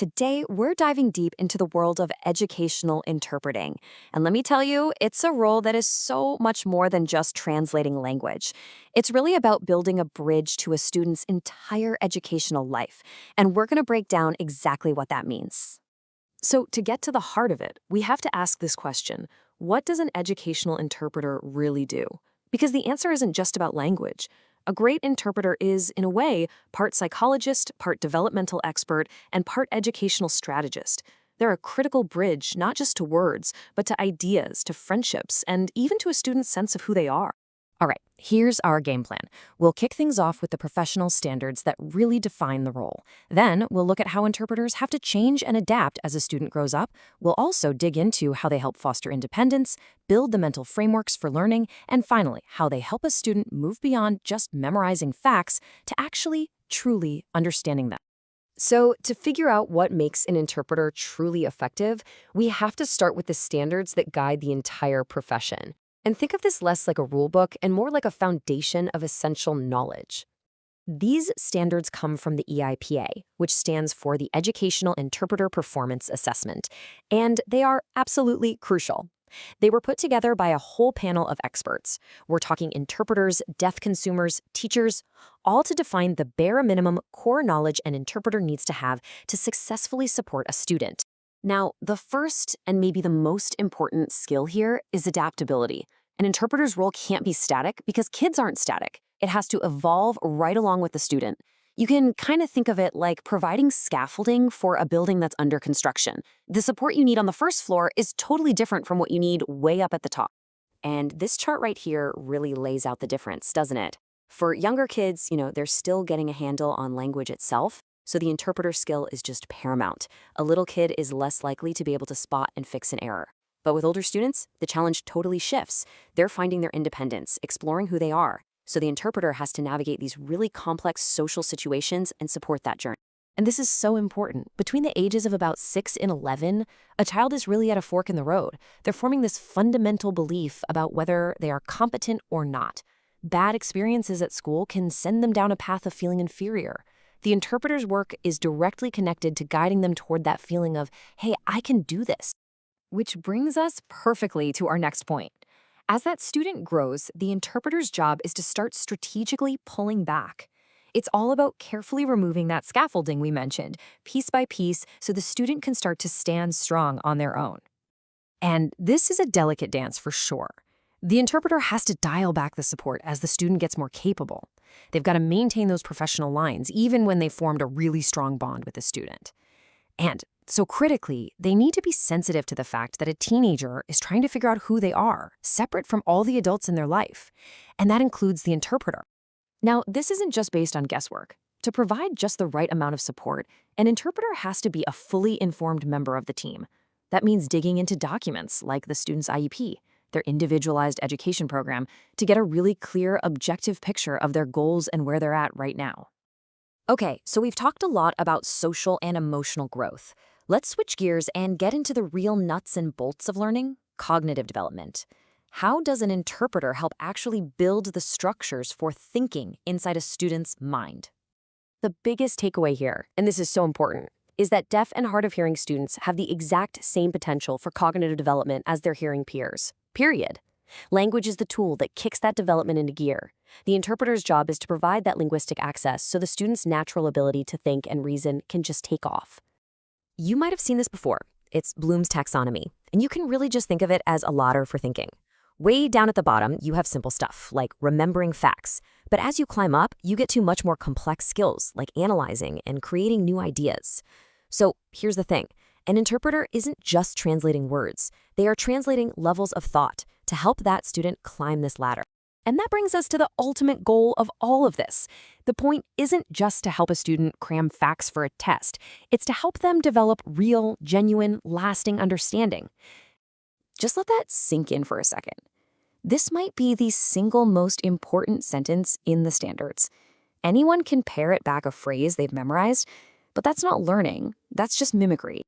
Today, we're diving deep into the world of educational interpreting. And let me tell you, it's a role that is so much more than just translating language. It's really about building a bridge to a student's entire educational life. And we're going to break down exactly what that means. So, to get to the heart of it, we have to ask this question: what does an educational interpreter really do? Because the answer isn't just about language. A great interpreter is, in a way, part psychologist, part developmental expert, and part educational strategist. They're a critical bridge not just to words, but to ideas, to friendships, and even to a student's sense of who they are. All right, here's our game plan. We'll kick things off with the professional standards that really define the role. Then we'll look at how interpreters have to change and adapt as a student grows up. We'll also dig into how they help foster independence, build the mental frameworks for learning, and finally, how they help a student move beyond just memorizing facts to actually, truly understanding them. So, to figure out what makes an interpreter truly effective, we have to start with the standards that guide the entire profession. And think of this less like a rule book and more like a foundation of essential knowledge. These standards come from the EIPA, which stands for the Educational Interpreter Performance Assessment, and they are absolutely crucial. They were put together by a whole panel of experts. We're talking interpreters, deaf consumers, teachers, all to define the bare minimum core knowledge an interpreter needs to have to successfully support a student. Now, the first and maybe the most important skill here is adaptability. An interpreter's role can't be static because kids aren't static. It has to evolve right along with the student. You can kind of think of it like providing scaffolding for a building that's under construction. The support you need on the first floor is totally different from what you need way up at the top. And this chart right here really lays out the difference, doesn't it? For younger kids, they're still getting a handle on language itself. So the interpreter skill is just paramount. A little kid is less likely to be able to spot and fix an error. But with older students, the challenge totally shifts. They're finding their independence, exploring who they are. So the interpreter has to navigate these really complex social situations and support that journey. And this is so important. Between the ages of about 6 and 11, a child is really at a fork in the road. They're forming this fundamental belief about whether they are competent or not. Bad experiences at school can send them down a path of feeling inferior. The interpreter's work is directly connected to guiding them toward that feeling of, hey, I can do this. Which brings us perfectly to our next point. As that student grows, the interpreter's job is to start strategically pulling back. It's all about carefully removing that scaffolding we mentioned, piece by piece, so the student can start to stand strong on their own. And this is a delicate dance for sure. The interpreter has to dial back the support as the student gets more capable. They've got to maintain those professional lines, even when they've formed a really strong bond with the student. And so critically, they need to be sensitive to the fact that a teenager is trying to figure out who they are, separate from all the adults in their life. And that includes the interpreter. Now, this isn't just based on guesswork. To provide just the right amount of support, an interpreter has to be a fully informed member of the team. That means digging into documents like the student's IEP, their individualized education program, to get a really clear, objective picture of their goals and where they're at right now. Okay, so we've talked a lot about social and emotional growth. Let's switch gears and get into the real nuts and bolts of learning: cognitive development. How does an interpreter help actually build the structures for thinking inside a student's mind? The biggest takeaway here, and this is so important, is that deaf and hard of hearing students have the exact same potential for cognitive development as their hearing peers. Period. Language is the tool that kicks that development into gear. The interpreter's job is to provide that linguistic access so the student's natural ability to think and reason can just take off. You might have seen this before. It's Bloom's taxonomy, and you can really just think of it as a ladder for thinking. Way down at the bottom, you have simple stuff like remembering facts. But as you climb up, you get to much more complex skills like analyzing and creating new ideas. So here's the thing. An interpreter isn't just translating words. They are translating levels of thought to help that student climb this ladder. And that brings us to the ultimate goal of all of this. The point isn't just to help a student cram facts for a test. It's to help them develop real, genuine, lasting understanding. Just let that sink in for a second. This might be the single most important sentence in the standards. Anyone can parrot back a phrase they've memorized, but that's not learning. That's just mimicry.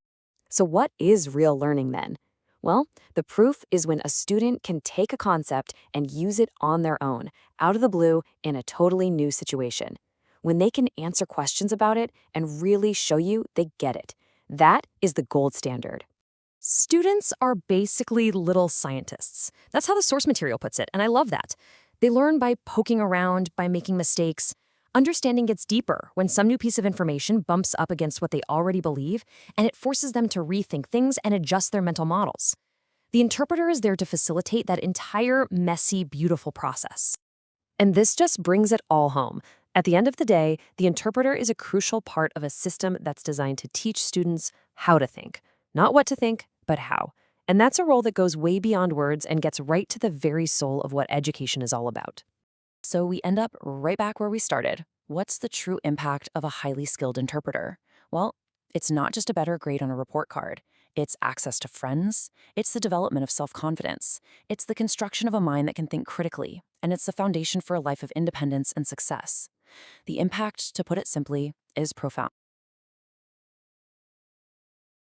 So what is real learning then? Well, the proof is when a student can take a concept and use it on their own, out of the blue, in a totally new situation. When they can answer questions about it and really show you they get it. That is the gold standard. Students are basically little scientists. That's how the source material puts it, and I love that. They learn by poking around, by making mistakes. Understanding gets deeper when some new piece of information bumps up against what they already believe, and it forces them to rethink things and adjust their mental models. The interpreter is there to facilitate that entire messy, beautiful process. And this just brings it all home. At the end of the day, the interpreter is a crucial part of a system that's designed to teach students how to think. Not what to think, but how. And that's a role that goes way beyond words and gets right to the very soul of what education is all about. So we end up right back where we started. What's the true impact of a highly skilled interpreter? Well, it's not just a better grade on a report card. It's access to friends. It's the development of self-confidence. It's the construction of a mind that can think critically. And it's the foundation for a life of independence and success. The impact, to put it simply, is profound.